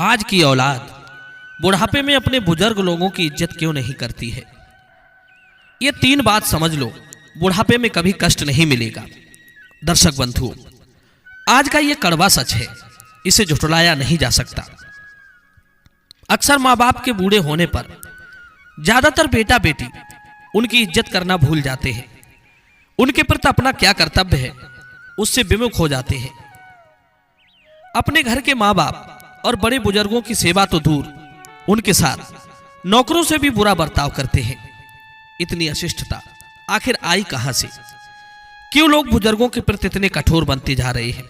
आज की औलाद बुढ़ापे में अपने बुजुर्ग लोगों की इज्जत क्यों नहीं करती है। ये तीन बात समझ लो, बुढ़ापे में कभी कष्ट नहीं मिलेगा। दर्शक बंधुओं, आज का ये कड़वा सच है, इसे झुठलाया नहीं जा सकता। अक्सर माँ बाप के बूढ़े होने पर ज्यादातर बेटा बेटी उनकी इज्जत करना भूल जाते हैं। उनके प्रति अपना क्या कर्तव्य है उससे विमुख हो जाते हैं। अपने घर के माँ बाप और बड़े बुजुर्गों की सेवा तो दूर, उनके साथ नौकरों से भी बुरा बर्ताव करते हैं। इतनी अशिष्टता आखिर आई कहां से? क्यों लोग बुजुर्गों के प्रति इतने कठोर बनते जा रहे हैं?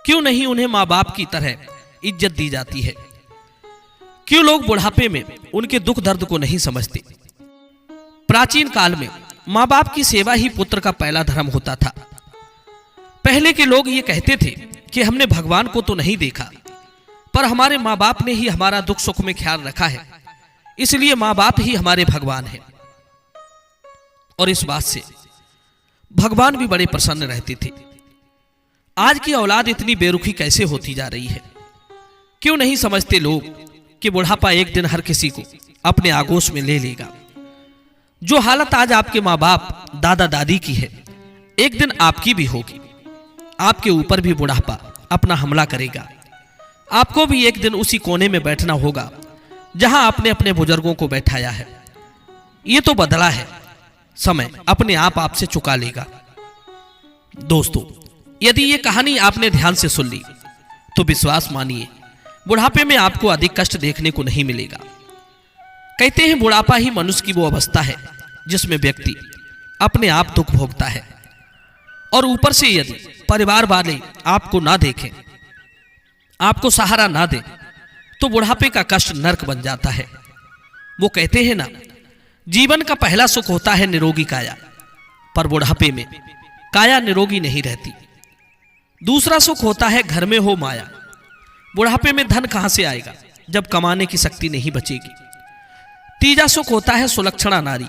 क्यों नहीं उन्हें माँ बाप की तरह इज्जत दी जाती है? क्यों लोग बुढ़ापे में उनके दुख दर्द को नहीं समझते? प्राचीन काल में माँ बाप की सेवा ही पुत्र का पहला धर्म होता था। पहले के लोग ये कहते थे कि हमने भगवान को तो नहीं देखा, पर हमारे माँ बाप ने ही हमारा दुख सुख में ख्याल रखा है, इसलिए माँ बाप ही हमारे भगवान हैं। और इस बात से भगवान भी बड़े प्रसन्न रहते थे। आज की औलाद इतनी बेरुखी कैसे होती जा रही है? क्यों नहीं समझते लोग कि बुढ़ापा एक दिन हर किसी को अपने आगोश में ले लेगा। जो हालत आज आपके माँ बाप दादा दादी की है, एक दिन आपकी भी होगी। आपके ऊपर भी बुढ़ापा अपना हमला करेगा। आपको भी एक दिन उसी कोने में बैठना होगा जहां आपने अपने बुजुर्गों को बैठाया है। ये तो बदला है, समय अपने आप आपसे चुका लेगा। दोस्तों, यदि ये कहानी आपने ध्यान से सुन ली तो विश्वास मानिए, बुढ़ापे में आपको अधिक कष्ट देखने को नहीं मिलेगा। कहते हैं बुढ़ापा ही मनुष्य की वो अवस्था है जिसमें व्यक्ति अपने आप दुख भोगता है, और ऊपर से यदि परिवार वाले आपको ना देखें, आपको सहारा ना दें, तो बुढ़ापे का कष्ट नरक बन जाता है। वो कहते हैं ना, जीवन का पहला सुख होता है निरोगी काया, पर बुढ़ापे में काया निरोगी नहीं रहती। दूसरा सुख होता है घर में हो माया। बुढ़ापे में धन कहां से आएगा जब कमाने की शक्ति नहीं बचेगी। तीजा सुख होता है सुलक्षणा नारी।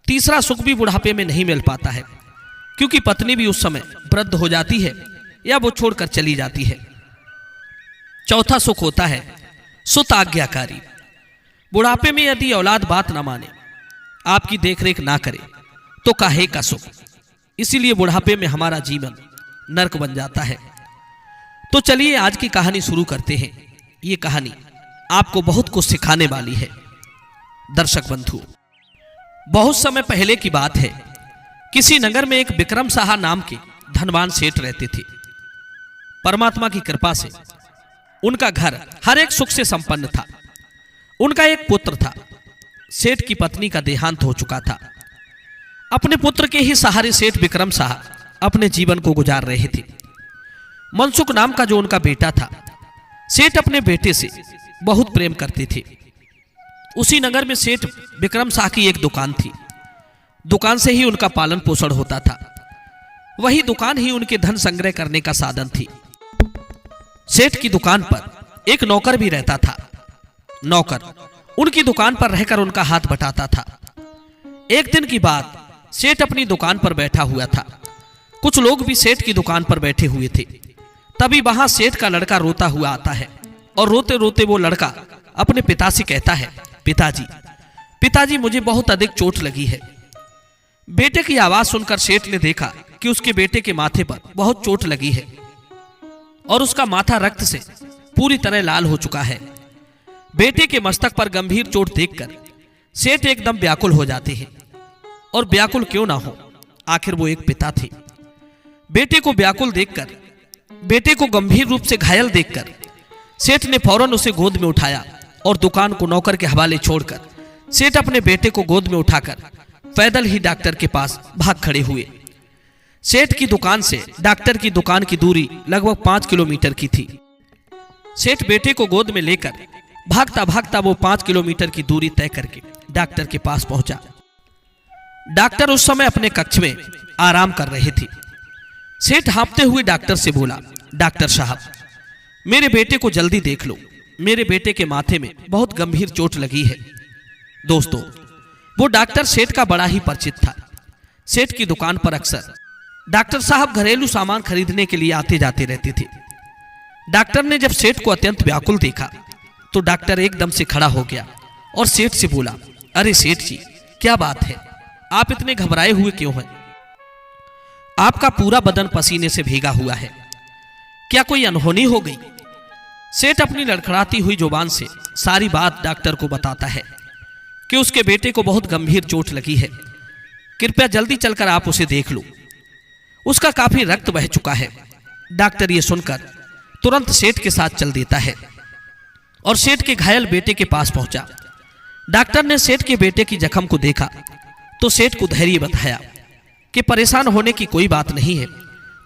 तीसरा सुख भी बुढ़ापे में नहीं मिल पाता है, क्योंकि पत्नी भी उस समय वृद्ध हो जाती है या वो छोड़कर चली जाती है। चौथा सुख होता है सुत आज्ञाकारी। बुढ़ापे में यदि औलाद बात ना माने, आपकी देखरेख ना करे, तो काहे का सुख। इसीलिए बुढ़ापे में हमारा जीवन नरक बन जाता है। तो चलिए आज की कहानी शुरू करते हैं। ये कहानी आपको बहुत कुछ सिखाने वाली है। दर्शक बंधु, बहुत समय पहले की बात है। किसी नगर में एक विक्रम साहा नाम के धनवान सेठ रहते थे। परमात्मा की कृपा से उनका घर हर एक सुख से संपन्न था। उनका एक पुत्र था। सेठ की पत्नी का देहांत हो चुका था। अपने पुत्र के ही सहारे सेठ विक्रम साहा अपने जीवन को गुजार रहे थे। मनसुख नाम का जो उनका बेटा था, सेठ अपने बेटे से बहुत प्रेम करते थे। उसी नगर में सेठ विक्रम साहा की एक दुकान थी। दुकान से ही उनका पालन पोषण होता था। वही दुकान ही उनके धन संग्रह करने का साधन थी। सेठ की दुकान पर एक नौकर भी रहता था। नौकर उनकी दुकान पर रहकर उनका हाथ बटाता था। एक दिन की बात, सेठ अपनी दुकान पर बैठा हुआ था। कुछ लोग भी सेठ की दुकान पर बैठे हुए थे। तभी वहां सेठ का लड़का रोता हुआ आता है, और रोते रोते वो लड़का अपने पिता से कहता है, पिताजी मुझे बहुत अधिक चोट लगी है। बेटे की आवाज सुनकर सेठ ने देखा कि उसके बेटे के माथे पर बहुत चोट लगी है और उसका माथा रक्त से पूरी तरह लाल हो चुका है। बेटे के मस्तक पर गंभीर चोट देखकर सेठ एकदम व्याकुल हो जाते हैं। और व्याकुल क्यों ना हो, आखिर वो एक पिता थे। बेटे को व्याकुल देखकर, बेटे को गंभीर रूप से घायल देखकर सेठ ने फौरन उसे गोद में उठाया और दुकान को नौकर के हवाले छोड़कर सेठ अपने बेटे को गोद में उठाकर पैदल ही डॉक्टर के पास भाग खड़े हुए। सेठ की दुकान से डॉक्टर की दुकान की दूरी लगभग 5 किलोमीटर की थी। सेठ बेटे को गोद में लेकर भागता भागता वो 5 किलोमीटर की दूरी तय करके डॉक्टर के पास पहुंचा। डॉक्टर उस समय अपने कक्ष में आराम कर रहे थे। सेठ हाँफते हुए डॉक्टर से बोला, डॉक्टर साहब, मेरे बेटे को जल्दी देख लो। मेरे बेटे के माथे में बहुत गंभीर चोट लगी है। दोस्तों, वो डॉक्टर सेठ का बड़ा ही परिचित था। सेठ की दुकान पर अक्सर डॉक्टर साहब घरेलू सामान खरीदने के लिए आते जाते रहते थे। डॉक्टर ने जब सेठ को अत्यंत व्याकुल देखा तो डॉक्टर एकदम से खड़ा हो गया और सेठ से बोला, अरे सेठ जी, क्या बात है, आप इतने घबराए हुए क्यों हैं? आपका पूरा बदन पसीने से भीगा हुआ है, क्या कोई अनहोनी हो गई? सेठ अपनी लड़खड़ाती हुई जुबान से सारी बात डॉक्टर को बताता है कि उसके बेटे को बहुत गंभीर चोट लगी है, कृपया जल्दी चलकर आप उसे देख लो, उसका काफी रक्त बह चुका है। डॉक्टर ये सुनकर तुरंत सेठ के साथ चल देता है और सेठ के घायल बेटे के पास पहुंचा। डॉक्टर ने सेठ के बेटे की जख्म को देखा तो सेठ को धैर्य बताया कि परेशान होने की कोई बात नहीं है,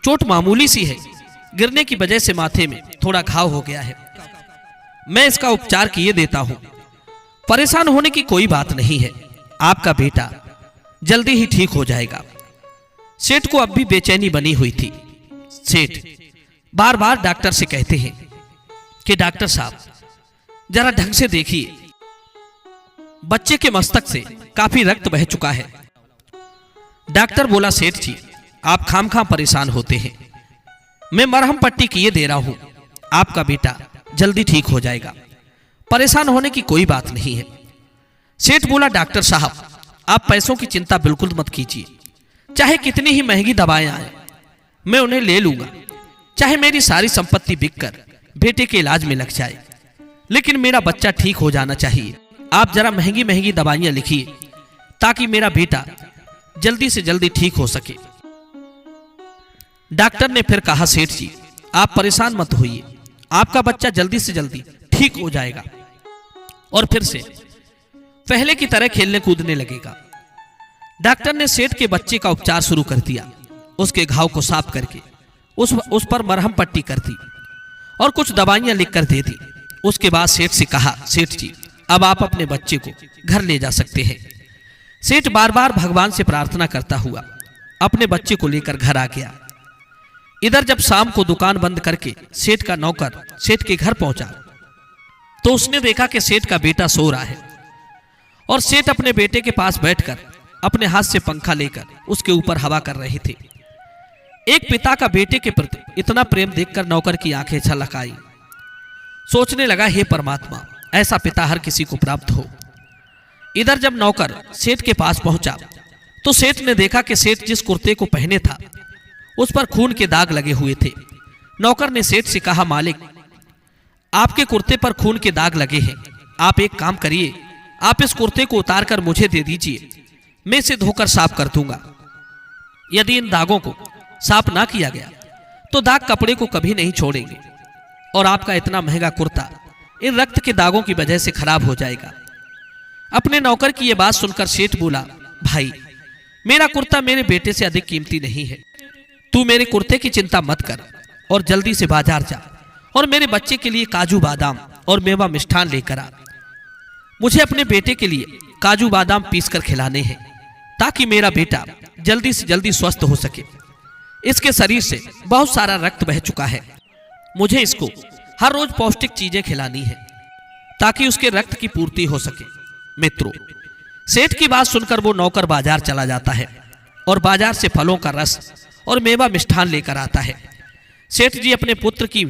चोट मामूली सी है, गिरने की वजह से माथे में थोड़ा घाव हो गया है, मैं इसका उपचार किए देता हूं, परेशान होने की कोई बात नहीं है, आपका बेटा जल्दी ही ठीक हो जाएगा। सेठ को अब भी बेचैनी बनी हुई थी। सेठ बार बार डॉक्टर से कहते हैं कि डॉक्टर साहब जरा ढंग से देखिए, बच्चे के मस्तक से काफी रक्त बह चुका है। डॉक्टर बोला, सेठ जी आप खामखा परेशान होते हैं, मैं मरहम पट्टी किए दे रहा हूं, आपका बेटा जल्दी ठीक हो जाएगा, परेशान होने की कोई बात नहीं है। सेठ बोला, डॉक्टर साहब आप पैसों की चिंता बिल्कुल मत कीजिए, चाहे कितनी ही महंगी दवाएं आए मैं उन्हें ले लूंगा, चाहे मेरी सारी संपत्ति बिककर बेटे के इलाज में लग जाए, लेकिन मेरा बच्चा ठीक हो जाना चाहिए। आप जरा महंगी महंगी दवाइयां लिखिए ताकि मेरा बेटा जल्दी से जल्दी ठीक हो सके। डॉक्टर ने फिर कहा, सेठ जी आप परेशान मत होइए, आपका बच्चा जल्दी से जल्दी ठीक हो जाएगा और फिर से पहले की तरह खेलने कूदने लगेगा। डॉक्टर ने सेठ के बच्चे का उपचार शुरू कर दिया, उसके घाव को साफ करके उस पर मरहम पट्टी कर दी और कुछ दवाइयां लिखकर दे दी। उसके बाद सेठ से कहा, सेठ जी अब आप अपने बच्चे को घर ले जा सकते हैं। सेठ बार बार भगवान से प्रार्थना करता हुआ अपने बच्चे को लेकर घर आ गया। इधर जब शाम को दुकान बंद करके सेठ का नौकर सेठ के घर पहुंचा तो उसने देखा कि सेठ का बेटा सो रहा है और सेठ अपने बेटे के पास बैठकर अपने हाथ से पंखा लेकर उसके ऊपर हवा कर रहे थे। एक पिता का बेटे के प्रति इतना प्रेम देखकर नौकर की आंखें छलक आई। सोचने लगा, हे परमात्मा ऐसा पिता हर किसी को प्राप्त हो। इधर जब नौकर सेठ के पास पहुंचा तो सेठ ने देखा कि सेठ जिस कुर्ते को पहने था उस पर खून के दाग लगे हुए थे। नौकर ने सेठ से कहा, मालिक आपके कुर्ते पर खून के दाग लगे हैं, आप एक काम करिए, आप इस कुर्ते को उतार कर मुझे दे दीजिए, मैं इसे धोकर साफ कर दूंगा। यदि इन दागों को साफ ना किया गया तो दाग कपड़े को कभी नहीं छोड़ेंगे और आपका इतना महंगा कुर्ता इन रक्त के दागों की वजह से खराब हो जाएगा। अपने नौकर की यह बात सुनकर सेठ बोला, भाई मेरा कुर्ता मेरे बेटे से अधिक कीमती नहीं है, तू मेरे कुर्ते की चिंता मत कर और जल्दी से बाजार जा और मेरे बच्चे के लिए काजू बादाम और मेवा मिष्ठान लेकर आ। मुझे अपने बेटे के लिए काजू बादाम पीसकर खिलाने हैं ताकि मेरा बेटा जल्दी से जल्दी स्वस्थ हो सके। इसके शरीर से बहुत सारा रक्त बह चुका है, मुझे इसको हर रोज पौष्टिक चीजें खिलानी है ताकि उसके रक्त की पूर्ति हो सके। मित्रों, सेठ की बात सुनकर वो नौकर बाजार चला जाता है और बाजार से फलों का रस और मेवा मिष्ठान लेकर आता है। सेठ जी अपने पुत्र की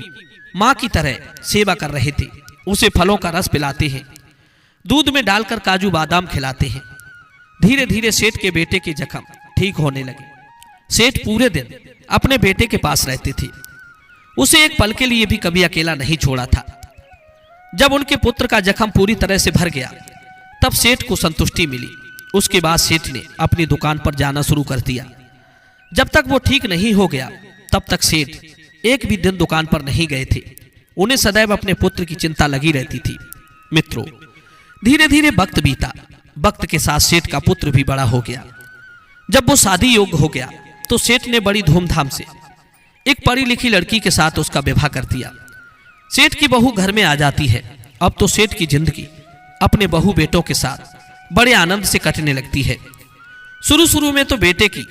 मां की तरह सेवा कर रहे थे, उसे फलों का रस पिलाते हैं, दूध में डालकर काजू बादाम खिलाते हैं। धीरे धीरे सेठ के बेटे के जख्म ठीक होने लगे। सेठ पूरे दिन अपने बेटे के पास रहते थे, उसे एक पल के लिए भी कभी अकेला नहीं छोड़ा था। जब उनके पुत्र का जख्म पूरी तरह से भर गया तब सेठ को संतुष्टि मिली। उसके बाद सेठ ने अपनी दुकान पर जाना शुरू कर दिया। जब तक वो ठीक नहीं हो गया तब तक सेठ एक भी दिन दुकान पर नहीं गए थे। उन्हें सदैव अपने पुत्र की चिंता लगी रहती थी। मित्रों, धीरे धीरे वक्त बीता। वक्त के साथ सेठ का पुत्र भी बड़ा हो गया। जब वो शादी योग्य हो गया तो सेठ ने बड़ी धूमधाम से एक पढ़ी लिखी लड़की के साथ उसका विवाह कर दिया। सेठ की बहू घर में आ जाती है। अब तो सेठ की जिंदगी अपने बहू बेटों के साथ बड़े आनंद से कटने लगती है। शुरू शुरू में तो बेटे की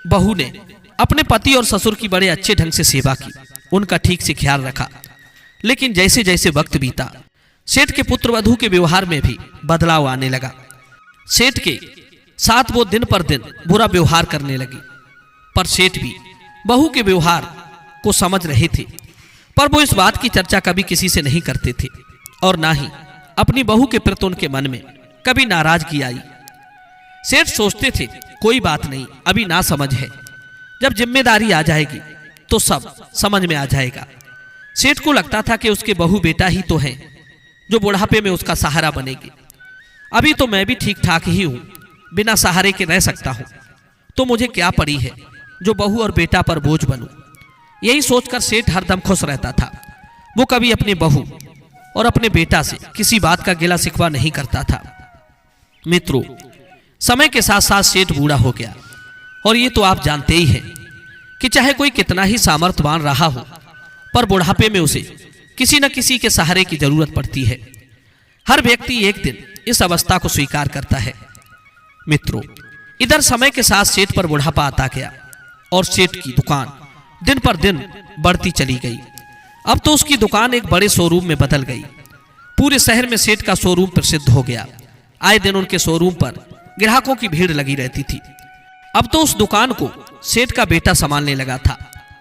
बहू ने अपने पति और ससुर की बड़े अच्छे ढंग से सेवा की, उनका ठीक से ख्याल रखा। लेकिन जैसे जैसे वक्त बीता सेठ के पुत्र वधू के व्यवहार में भी बदलाव आने लगा। सेठ के साथ वो दिन पर दिन बुरा व्यवहार करने लगी, पर सेठ भी बहू के व्यवहार को समझ रहे थे। पर वो इस बात की चर्चा कभी किसी से नहीं करते थे और ना ही अपनी बहू के प्रति उनके मन में कभी नाराजगी आई। सेठ सोचते थे कोई बात नहीं, अभी ना समझ है, जब जिम्मेदारी आ जाएगी तो सब समझ में आ जाएगा। सेठ को लगता था कि उसके बहू बेटा ही तो हैं जो बुढ़ापे में उसका सहारा बनेगी। अभी तो मैं भी ठीक ठाक ही हूँ, बिना सहारे के रह सकता हूँ, तो मुझे क्या पड़ी है जो बहू और बेटा पर बोझ बनूं। यही सोचकर सेठ हरदम खुश रहता था। वो कभी अपने बहू और अपने बेटा से किसी बात का गिला शिकवा नहीं करता था। मित्रों, समय के साथ साथ सेठ बूढ़ा हो गया और ये तो आप जानते ही हैं कि चाहे कोई कितना ही सामर्थ्यवान रहा हो, पर बुढ़ापे में उसे किसी न किसी के सहारे की जरूरत पड़ती है। हर व्यक्ति एक दिन इस अवस्था को स्वीकार करता है। मित्रों, इधर समय के साथ सेठ पर बुढ़ापा आता गया और सेठ की दुकान दिन पर दिन बढ़ती चली गई। अब तो उसकी दुकान एक बड़े शोरूम में बदल गई। पूरे शहर में सेठ का शोरूम प्रसिद्ध हो गया। आए दिन उनके शोरूम पर ग्राहकों की भीड़ लगी रहती थी। अब तो उस दुकान को सेठ का बेटा संभालने लगा था।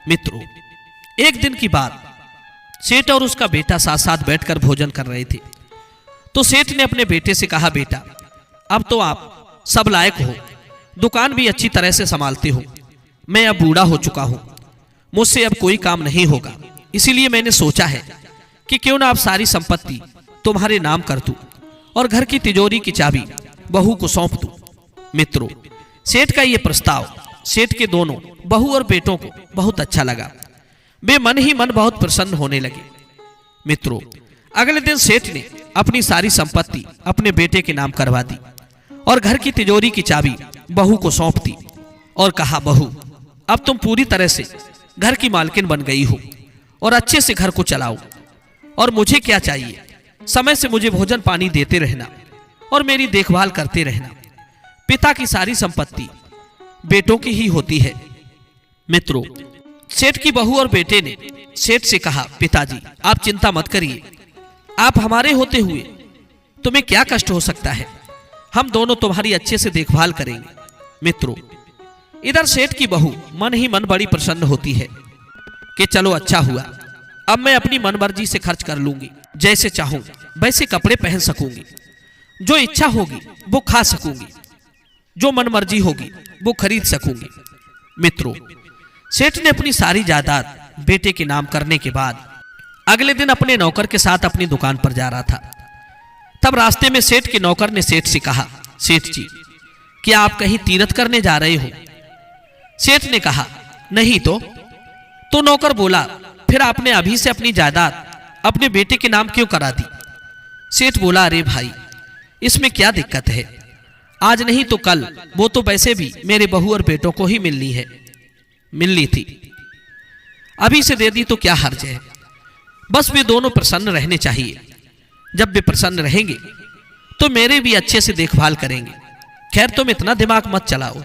मित्रों, एक दिन की बात, सेठ और उसका बेटा साथ साथ बैठकर भोजन कर रहे थे, तो सेठ ने अपने बेटे से कहा, बेटा, अब तो आप सब लायक हो, दुकान भी अच्छी तरह से संभालते हो। मैं अब बूढ़ा हो चुका हूं, मुझसे अब कोई काम नहीं होगा, इसीलिए मैंने सोचा है कि क्यों ना आप सारी संपत्ति तुम्हारे नाम कर दूं और घर की तिजोरी की चाबी बहू को सौंप दूं। मित्रों, सेठ का यह प्रस्ताव सेठ के दोनों बहू और बेटों को बहुत अच्छा लगा। वे मन ही मन बहुत प्रसन्न होने लगे। मित्रों, अगले दिन सेठ ने अपनी सारी संपत्ति अपने बेटे के नाम करवा दी और घर की तिजोरी की चाबी बहू को सौंप दी और कहा, बहू, अब तुम पूरी तरह से घर की मालकिन बन गई हो और अच्छे से घर को चलाओ। और मुझे क्या चाहिए, समय से मुझे भोजन पानी देते रहना और मेरी देखभाल करते रहना। पिता की सारी संपत्ति बेटों की ही होती है। मित्रों, सेठ की बहू और बेटे ने सेठ से कहा, पिताजी, आप चिंता मत करिए, आप हमारे होते हुए तुम्हें क्या कष्ट हो सकता है, हम दोनों तुम्हारी अच्छे से देखभाल करेंगे। मित्रों, इधर सेठ की बहू मन ही मन बड़ी प्रसन्न होती है कि चलो अच्छा हुआ, अब मैं अपनी मनमर्जी से खर्च कर लूंगी, जैसे चाहूं वैसे कपड़े पहन सकूंगी, जो इच्छा होगी वो खा सकूंगी, जो मनमर्जी होगी वो खरीद सकूंगी। मित्रों, सेठ ने अपनी सारी जायदाद बेटे के नाम करने के बाद अगले दिन अपने नौकर के साथ अपनी दुकान पर जा रहा था। तब रास्ते में सेठ के नौकर ने सेठ से कहा, सेठ जी, क्या आप कहीं तीर्थ करने जा रहे हो? सेठ ने कहा, नहीं तो नौकर बोला, फिर आपने अभी से अपनी जायदाद अपने बेटे के नाम क्यों करा दी? सेठ बोला, अरे भाई, इसमें क्या दिक्कत है, आज नहीं तो कल वो तो वैसे भी मेरे बहू और बेटों को ही मिलनी थी, अभी से दे दी तो क्या हर्ज है। बस वे दोनों प्रसन्न रहने चाहिए। जब वे प्रसन्न रहेंगे तो मेरे भी अच्छे से देखभाल करेंगे। खैर, तुम इतना दिमाग मत चलाओ,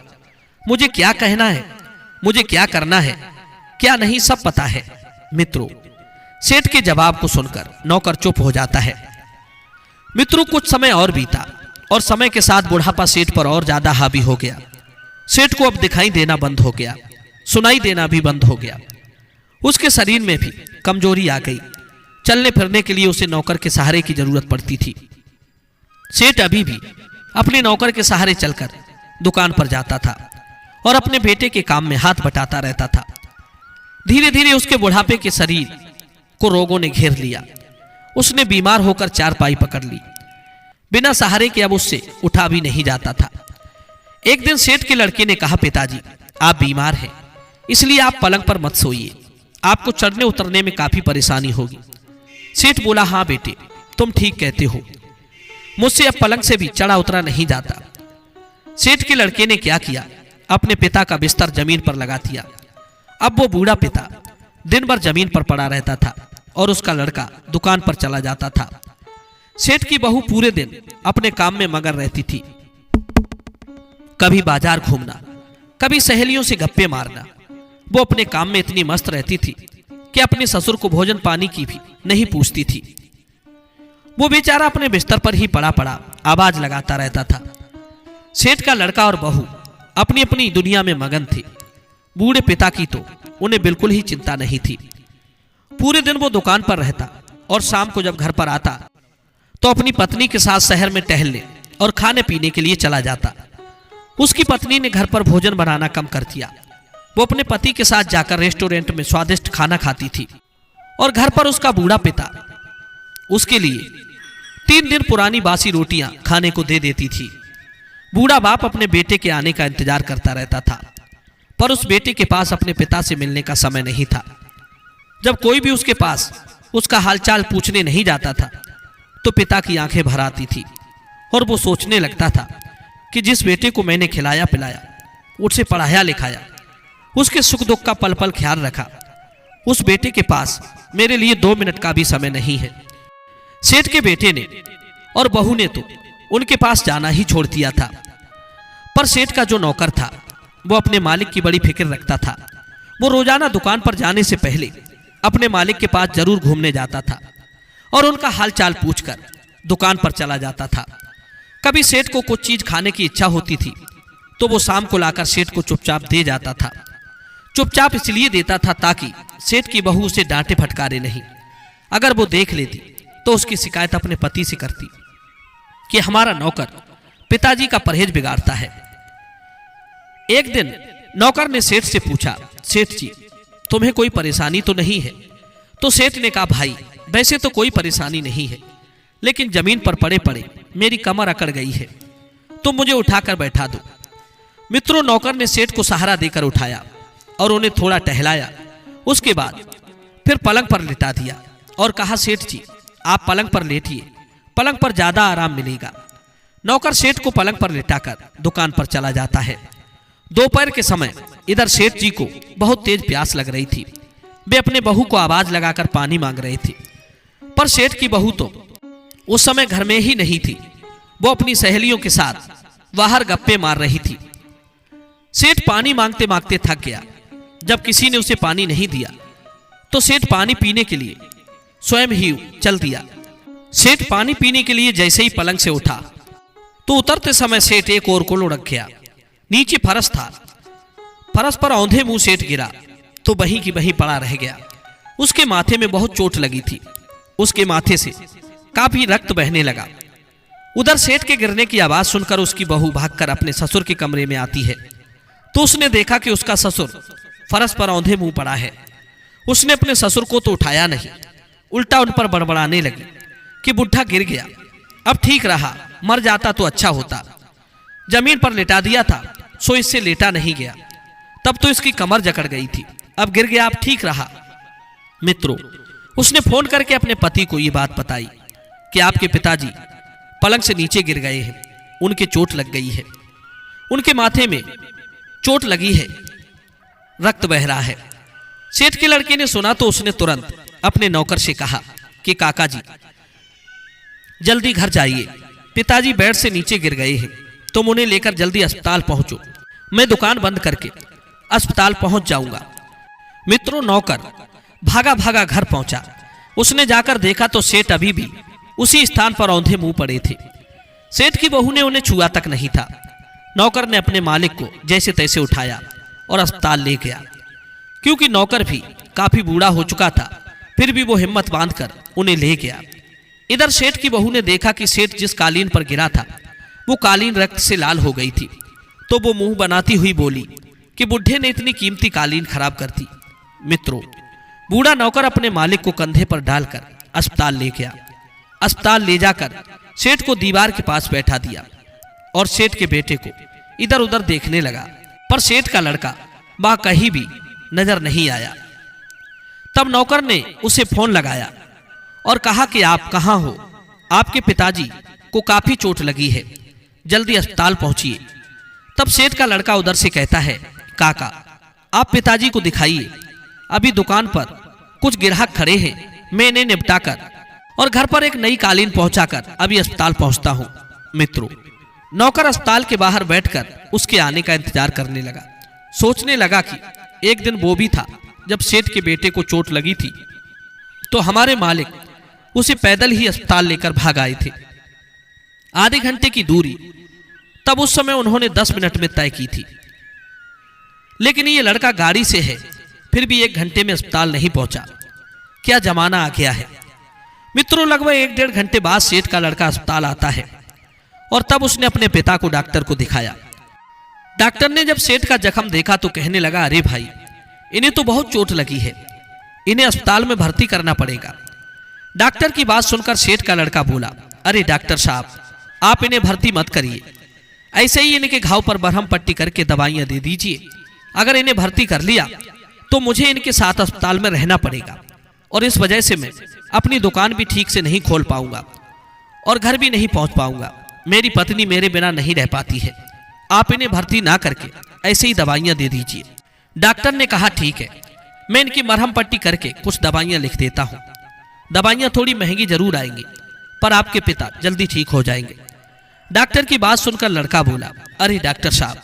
मुझे क्या कहना है, मुझे क्या करना है, क्या नहीं, सब पता है। मित्रों, सेठ के जवाब को सुनकर नौकर चुप हो जाता है। मित्रों, कुछ समय और बीता और समय के साथ बुढ़ापा सेठ पर और ज्यादा हावी हो गया। सेठ को अब दिखाई देना बंद हो गया, सुनाई देना भी बंद हो गया। उसके शरीर में भी कमजोरी आ गई। चलने फिरने के लिए उसे नौकर के सहारे की जरूरत पड़ती थी। सेठ अभी भी अपने नौकर के सहारे चलकर दुकान पर जाता था और अपने बेटे के काम में हाथ बटाता रहता था। धीरे धीरे उसके बुढ़ापे के शरीर को रोगों ने घेर लिया। उसने बीमार होकर चारपाई पकड़ ली। बिना सहारे के अब उससे उठा भी नहीं जाता था। एक दिन सेठ के लड़के ने कहा, पिताजी, आप बीमार हैं, इसलिए आप पलंग पर मत सोइए, आपको चढ़ने उतरने में काफी परेशानी होगी। सेठ बोला, हाँ बेटे, तुम ठीक कहते हो, मुझसे अब पलंग से भी चढ़ा उतरा नहीं जाता। सेठ के लड़के ने क्या किया, अपने पिता का बिस्तर जमीन पर लगा दिया। अब वो बूढ़ा पिता दिन भर जमीन पर पड़ा रहता था और उसका लड़का दुकान पर चला जाता था। सेठ की बहू पूरे दिन अपने काम में मगन रहती थी। कभी बाजार घूमना, कभी सहेलियों से गप्पे मारना। वो अपने काम में इतनी मस्त रहती थी कि अपने ससुर को भोजन पानी की भी नहीं पूछती थी। वो बेचारा अपने बिस्तर पर ही पड़ा पड़ा आवाज लगाता रहता था। सेठ का लड़का और बहू अपनी अपनी दुनिया में मगन थे। बूढ़े पिता की तो उन्हें बिल्कुल ही चिंता नहीं थी। पूरे दिन वो दुकान पर रहता और शाम को जब घर पर आता तो अपनी पत्नी के साथ शहर में टहलने और खाने पीने के लिए चला जाता। उसकी पत्नी ने घर पर भोजन बनाना कम कर दिया। वो अपने पति के साथ जाकर रेस्टोरेंट में स्वादिष्ट खाना खाती थी और घर पर उसका बूढ़ा पिता उसके लिए 3 दिन पुरानी बासी रोटियां खाने को दे देती थी। बूढ़ा बाप अपने बेटे के आने का इंतजार करता रहता था, पर उस बेटे के पास अपने पिता से मिलने का समय नहीं था। जब कोई भी उसके पास उसका हालचाल पूछने नहीं जाता था तो पिता की आंखें भर आती थी और वो सोचने लगता था कि जिस बेटे को मैंने खिलाया पिलाया, उसे पढ़ाया लिखाया, उसके सुख दुख का पल पल ख्याल रखा, उस बेटे के पास मेरे लिए 2 मिनट का भी समय नहीं है। सेठ के बेटे ने और बहू ने तो उनके पास जाना ही छोड़ दिया था, पर सेठ का जो नौकर था वो अपने मालिक की बड़ी फिक्र रखता था। वो रोजाना दुकान पर जाने से पहले अपने मालिक के पास जरूर घूमने जाता था और उनका हालचाल पूछकर दुकान पर चला जाता था। कभी सेठ को कुछ चीज खाने की इच्छा होती थी तो वो शाम को लाकर सेठ को चुपचाप दे जाता था। चुपचाप इसलिए देता था ताकि सेठ की बहू उसे डांटे फटकारे नहीं। अगर वो देख लेती तो उसकी शिकायत अपने पति से करती कि हमारा नौकर पिताजी का परहेज बिगाड़ता है। एक दिन नौकर ने सेठ से पूछा, सेठ जी तुम्हें कोई परेशानी तो नहीं है? तो सेठ ने कहा, भाई वैसे तो कोई परेशानी नहीं है, लेकिन जमीन पर पड़े पड़े मेरी कमर अकड़ गई है, तुम मुझे उठाकर बैठा दो। मित्रों, नौकर ने सेठ को सहारा देकर उठाया और उन्हें थोड़ा टहलाया। उसके बाद फिर पलंग पर लिटा दिया और कहा, सेठ जी आप पलंग पर लेटिए, पलंग पर ज्यादा आराम मिलेगा। नौकर सेठ को पलंग पर लिटाकर दुकान पर चला जाता है। दोपहर के समय इधर सेठ जी को बहुत तेज प्यास लग रही थी। वे अपने बहू को आवाज लगाकर पानी मांग रहे थे, पर सेठ की बहू तो उस समय घर में ही नहीं थी। वो अपनी सहेलियों के साथ बाहर गप्पे मार रही थी। सेठ पानी मांगते मांगते थक गया। जब किसी ने उसे पानी नहीं दिया तो सेठ पानी पीने के लिए स्वयं ही चल दिया। सेठ पानी पीने के लिए जैसे ही पलंग से उठा तो उतरते समय सेठ एक ओर को लुढ़क गया। नीचे फरस था, फरस पर औंधे मुंह सेठ गिरा तो वहीं की वहीं पड़ा रह गया। उसके माथे में बहुत चोट लगी थी। उसके माथे से काफी रक्त बहने लगा। उधर सेठ के गिरने की आवाज सुनकर उसकी बहू भागकर अपने ससुर के कमरे में आती है तो उसने देखा कि उसका ससुर फरस पर औंधे मुंह पड़ा है। उसने अपने ससुर को तो उठाया नहीं, उल्टा उन पर बड़बड़ाने लगी कि बुढ़ा गिर गया, अब ठीक रहा, मर जाता तो अच्छा होता, जमीन पर लेटा दिया था सो इससे लेटा नहीं गया, तब तो इसकी कमर जकड़ गई थी, अब गिर गया, अब ठीक रहा। मित्रों, उसने फोन करके अपने पति को ये बात बताई कि आपके पिताजी पलंग से नीचे गिर गए हैं, उनके चोट लग गई है, उनके माथे में चोट लगी है, रक्त बह रहा है। सेठ के लड़के ने सुना तो उसने तुरंत अपने नौकर से कहा कि काका जी जल्दी घर जाइए, पिताजी बेड से नीचे गिर गए हैं, तुम उन्हें लेकर जल्दी अस्पताल पहुंचो, मैं दुकान बंद करके अस्पताल पहुंच जाऊंगा। मित्रों, नौकर भागा भागा घर पहुंचा। उसने जाकर देखा तो सेठ अभी भी उसी स्थान पर औंधे मुंह पड़े थे। सेठ की बहू ने उन्हें छुआ तक नहीं था। नौकर ने अपने मालिक को जैसे तैसे उठाया और अस्पताल ले गया। क्योंकि नौकर भी काफी बूढ़ा हो चुका था, फिर भी वो हिम्मत बांधकर उन्हें ले गया। इधर सेठ की बहू ने देखा कि सेठ जिस कालीन पर गिरा था वो कालीन रक्त से लाल हो गई थी, तो वो मुंह बनाती हुई बोली कि बुढ़े ने इतनी कीमती कालीन खराब कर दी। मित्रों, बूढ़ा नौकर अपने मालिक को कंधे पर डालकर अस्पताल ले गया। अस्पताल ले जाकर सेठ को दीवार के पास बैठा दिया और सेठ के बेटे को इधर उधर देखने लगा, पर सेठ का लड़का वहां कहीं भी नजर नहीं आया। तब नौकर ने उसे फोन लगाया और कहा कि आप कहां हो, आपके पिताजी को काफी चोट लगी है, जल्दी अस्पताल पहुंचिए। तब सेठ का लड़का उधर से कहता है, काका आप पिताजी को दिखाइए, अभी दुकान पर कुछ ग्राहक खड़े हैं, मैं इन्हें निपटाकर और घर पर एक नई कालीन पहुंचाकर अभी अस्पताल पहुंचता हूं। मित्रों, नौकर अस्पताल के बाहर बैठकर उसके आने का इंतजार करने लगा। सोचने लगा कि एक दिन वो भी था जब सेठ के बेटे को चोट लगी थी तो हमारे मालिक उसे पैदल ही अस्पताल लेकर भाग आए थे। आधे घंटे की दूरी तब उस समय उन्होंने 10 मिनट में तय की थी, लेकिन ये लड़का गाड़ी से है फिर भी 1 घंटे में अस्पताल नहीं पहुंचा। क्या जमाना आ गया है। मित्रों, लगभग 1-1.5 घंटे बाद सेठ का लड़का अस्पताल आता है और तब उसने अपने पिता को डॉक्टर को दिखाया। डॉक्टर ने जब सेठ का जख्म देखा तो कहने लगा, अरे भाई, इन्हें तो बहुत चोट लगी है, इन्हें अस्पताल में भर्ती करना पड़ेगा। डॉक्टर की बात सुनकर सेठ का लड़का बोला, अरे डॉक्टर साहब, आप इन्हें भर्ती मत करिए, ऐसे ही इनके घाव पर बरहम पट्टी करके दवाइयां दे दीजिए। अगर इन्हें भर्ती कर लिया तो मुझे इनके साथ अस्पताल में रहना पड़ेगा और इस वजह से मैं अपनी दुकान भी ठीक से नहीं खोल पाऊंगा और घर भी नहीं पहुंच पाऊंगा। मेरी पत्नी मेरे बिना नहीं रह पाती है। आप इन्हें भर्ती ना करके ऐसे ही दवाइयां दे दीजिए। डॉक्टर ने कहा, ठीक है, मैं इनकी मरहम पट्टी करके कुछ दवाइयां लिख देता हूं। दवाइयां थोड़ी महंगी जरूर आएंगी, पर आपके पिता जल्दी ठीक हो जाएंगे। डॉक्टर की बात सुनकर लड़का बोला, अरे डॉक्टर साहब,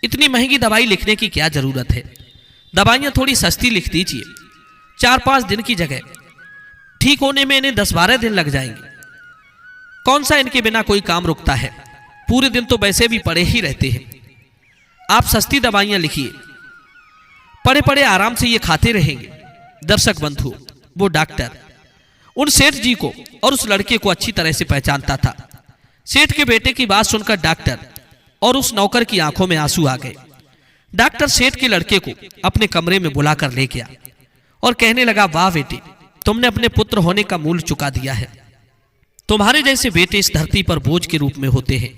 इतनी महंगी दवाई लिखने की क्या जरूरत है, दवाइयां थोड़ी सस्ती लिख दीजिए। 4-5 दिन की जगह ठीक होने में इन्हें 10-12 दिन लग जाएंगे। कौन सा इनके बिना कोई काम रुकता है, पूरे दिन तो वैसे भी पड़े ही रहते हैं। आप सस्ती दवाइयां लिखिए, पड़े पड़े आराम से ये खाते रहेंगे। दर्शक बंधु, वो डॉक्टर उन सेठ जी को और उस लड़के को अच्छी तरह से पहचानता था। सेठ के बेटे की बात सुनकर डॉक्टर और उस नौकर की आंखों में आंसू आ गए। डॉक्टर सेठ के लड़के को अपने कमरे में बुलाकर ले गया और कहने लगा, वाह बेटे, तुमने अपने पुत्र होने का मूल्य चुका दिया है। तुम्हारे जैसे बेटे इस धरती पर बोझ के रूप में होते हैं।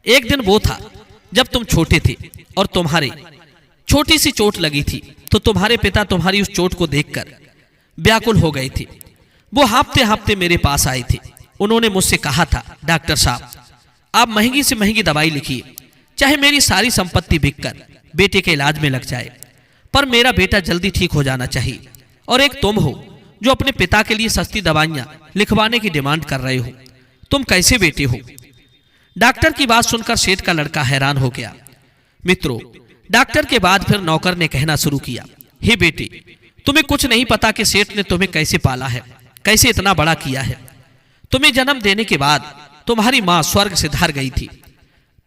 एक दिन वो था जब तुम छोटे थे और तुम्हारे छोटी सी चोट लगी थी, तो तुम्हारे पिता तुम्हारी उस चोट को देखकर व्याकुल हो गए थे। वो हाँफते हाँफते मेरे पास आए थे। उन्होंने मुझसे कहा था, डॉक्टर साहब, आप महंगी से महंगी दवाई लिखिए, चाहे मेरी सारी संपत्ति बिककर बेटे के इलाज में लग जाए, पर मेरा बेटा जल्दी ठीक हो जाना चाहिए। और एक तुम हो जो अपने पिता के लिए सस्ती दवाइयां लिखवाने की डिमांड कर रहे हो। तुम कैसे बेटे हो? डॉक्टर की बात सुनकर सेठ का लड़का हैरान हो गया। मित्रों, डॉक्टर के बाद फिर नौकर ने कहना शुरू किया, हे बेटे, तुम्हें कुछ नहीं पता कि सेठ ने तुम्हें कैसे पाला है, कैसे इतना बड़ा किया है। तुम्हें जन्म देने के बाद तुम्हारी माँ स्वर्ग से धार गई थी,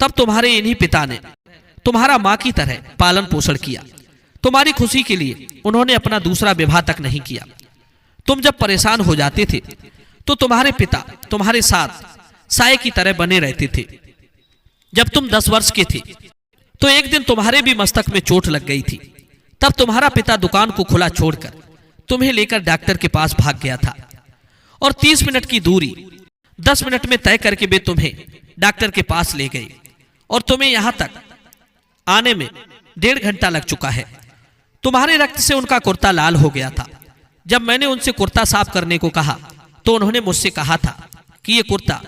तब तुम्हारे इन्हीं पिता ने तुम्हारा माँ की तरह पालन पोषण किया। तुम्हारी खुशी के लिए उन्होंने अपना दूसरा विवाह तक नहीं किया। तुम जब परेशान हो जाते थे तो तुम्हारे पिता तुम्हारे साथ साये की तरह बने रहते थे। जब तुम 10 वर्ष के थे तो एक दिन तुम्हारे भी मस्तक में चोट लग गई थी। तब तुम्हारा पिता दुकान को खुला छोड़कर तुम्हें लेकर डॉक्टर के पास भाग गया था और 30 मिनट की दूरी 10 मिनट में तय करके वे तुम्हें डॉक्टर के पास ले गए और तुम्हें यहां तक आने में 1.5 घंटा लग चुका है। तुम्हारे रक्त से उनका कुर्ता लाल हो गया था। जब मैंने उनसे कुर्ता साफ करने को कहा तो उन्होंने मुझसे कहा था कि यह कुर्ता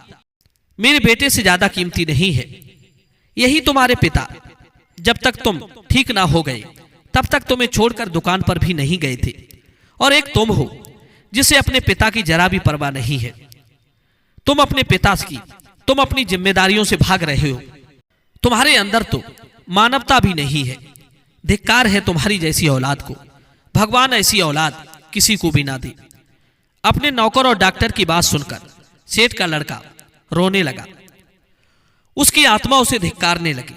मेरे बेटे से ज्यादा कीमती नहीं है। यही तुम्हारे पिता जब तक तुम ठीक ना हो गए तब तक तुम्हें छोड़कर दुकान पर भी नहीं गए थे। और एक तुम हो जिसे अपने पिता की जरा भी परवाह नहीं है। तुम अपने पिता की, तुम अपनी जिम्मेदारियों से भाग रहे हो। तुम्हारे अंदर तो मानवता भी नहीं है। धिक्कार है तुम्हारी जैसी औलाद को। भगवान ऐसी औलाद किसी को भी ना दे। अपने नौकर और डॉक्टर की बात सुनकर सेठ का लड़का रोने लगा। उसकी आत्मा उसे धिक्कारने लगी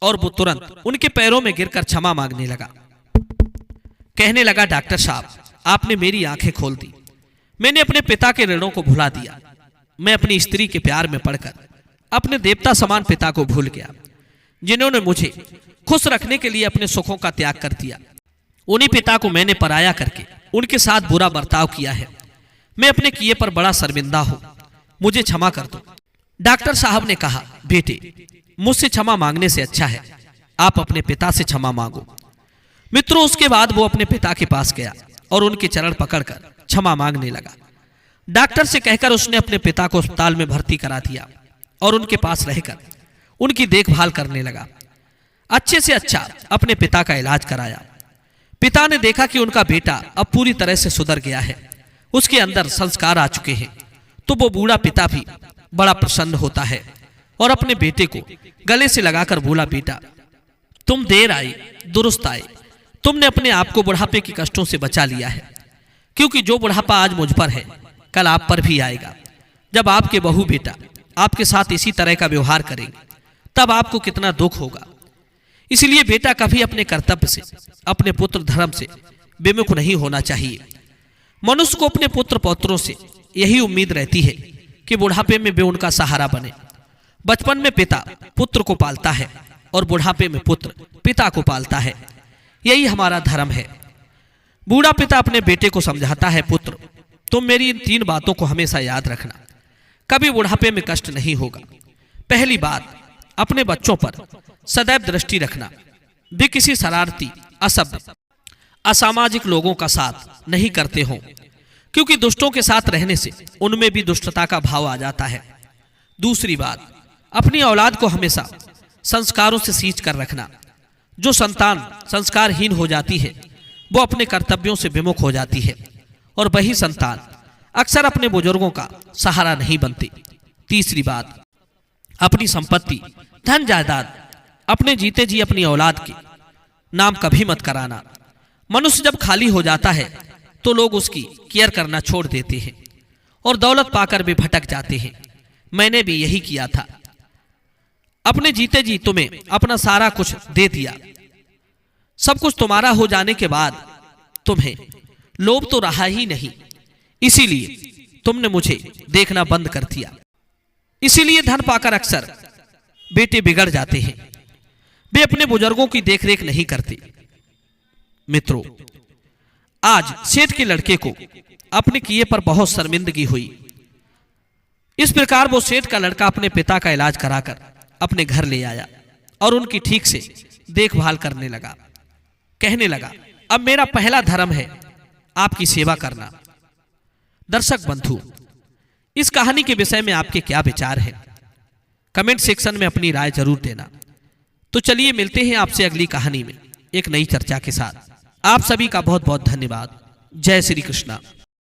और वो तुरंत उनके पैरों में गिरकर क्षमा मांगने लगा। कहने लगा, डॉक्टर साहब, आपने मेरी आंखें खोल दी। मैंने अपने पिता के ऋणों को भुला दिया। मैं अपनी स्त्री के प्यार में पड़कर अपने देवता समान पिता को भूल गया, जिन्होंने मुझे खुश रखने के लिए अपने सुखों का त्याग कर दिया। उन्हीं पिता को मैंने पराया करके उनके साथ बुरा बर्ताव किया है। मैं अपने किए पर बड़ा शर्मिंदा हूं, मुझे क्षमा कर दो। डॉक्टर साहब ने कहा, बेटे, मुझसे क्षमा मांगने से अच्छा है आप अपने पिता से क्षमा मांगो। मित्रों, उसके बाद वो अपने पिता के पास गया और उनके चरण पकड़कर क्षमा मांगने लगा। डॉक्टर से कहकर उसने अपने पिता को अस्पताल में भर्ती करा दिया और उनके पास रहकर उनकी देखभाल करने लगा। अच्छे से अच्छा अपने पिता का इलाज कराया। पिता ने देखा कि उनका बेटा अब पूरी तरह से सुधर गया है, उसके अंदर संस्कार आ चुके हैं, तो वो बूढ़ा पिता भी बड़ा प्रसन्न होता है और अपने बेटे को गले से लगाकर बोला, बेटा, तुम देर आए दुरुस्त आए। तुमने अपने आप को बुढ़ापे के कष्टों से बचा लिया है, क्योंकि जो बुढ़ापा आज मुझ पर है कल आप पर भी आएगा। जब आपके बहू बेटा आपके साथ इसी तरह का व्यवहार करेंगे तब आपको कितना दुख होगा। इसलिए बेटा कभी अपने कर्तव्य से, अपने पुत्र धर्म से विमुख नहीं होना चाहिए। मनुष्य को अपने पुत्र पौत्रों से यही उम्मीद रहती है कि बुढ़ापे में वे उनका सहारा बने। बचपन में पिता पुत्र को पालता है और बुढ़ापे में पुत्र पिता को पालता है। यही हमारा धर्म है। बूढ़ा पिता अपने बेटे को समझाता है, पुत्र तुम मेरी इन 3 बातों को हमेशा याद रखना, कभी बुढ़ापे में कष्ट नहीं होगा। पहली बात, अपने बच्चों पर सदैव दृष्टि रखना। वे किसी शरारती, असभ्य, असामाजिक लोगों का साथ नहीं करते हों, क्योंकि दुष्टों के साथ रहने से उनमें भी दुष्टता का भाव आ जाता है। दूसरी बात, अपनी औलाद को हमेशा संस्कारों से सींच कर रखना। जो संतान संस्कारहीन हो जाती है वो अपने कर्तव्यों से विमुख हो जाती है और वही संतान अक्सर अपने बुजुर्गों का सहारा नहीं बनती। तीसरी बात, अपनी संपत्ति, धन जायदाद अपने जीते जी अपनी औलाद के नाम कभी मत कराना। मनुष्य जब खाली हो जाता है तो लोग उसकी केयर करना छोड़ देते हैं और दौलत पाकर भी भटक जाते हैं। मैंने भी यही किया था। अपने जीते जी तुम्हें अपना सारा कुछ दे दिया। सब कुछ तुम्हारा हो जाने के बाद तुम्हें लोभ तो रहा ही नहीं, इसीलिए तुमने मुझे देखना बंद कर दिया। इसीलिए धन पाकर अक्सर बेटे बिगड़ जाते हैं। वे अपने बुजुर्गों की देखरेख नहीं करते। मित्रों, आज सेठ के लड़के को अपने किए पर बहुत शर्मिंदगी हुई। इस प्रकार वो सेठ का लड़का अपने पिता का इलाज कराकर अपने घर ले आया और उनकी ठीक से देखभाल करने लगा। कहने लगा, अब मेरा पहला धर्म है आपकी सेवा करना। दर्शक बंधु, इस कहानी के विषय में आपके क्या विचार हैं? कमेंट सेक्शन में अपनी राय जरूर देना। तो चलिए मिलते हैं आपसे अगली कहानी में एक नई चर्चा के साथ। आप सभी का बहुत बहुत धन्यवाद। जय श्री कृष्णा।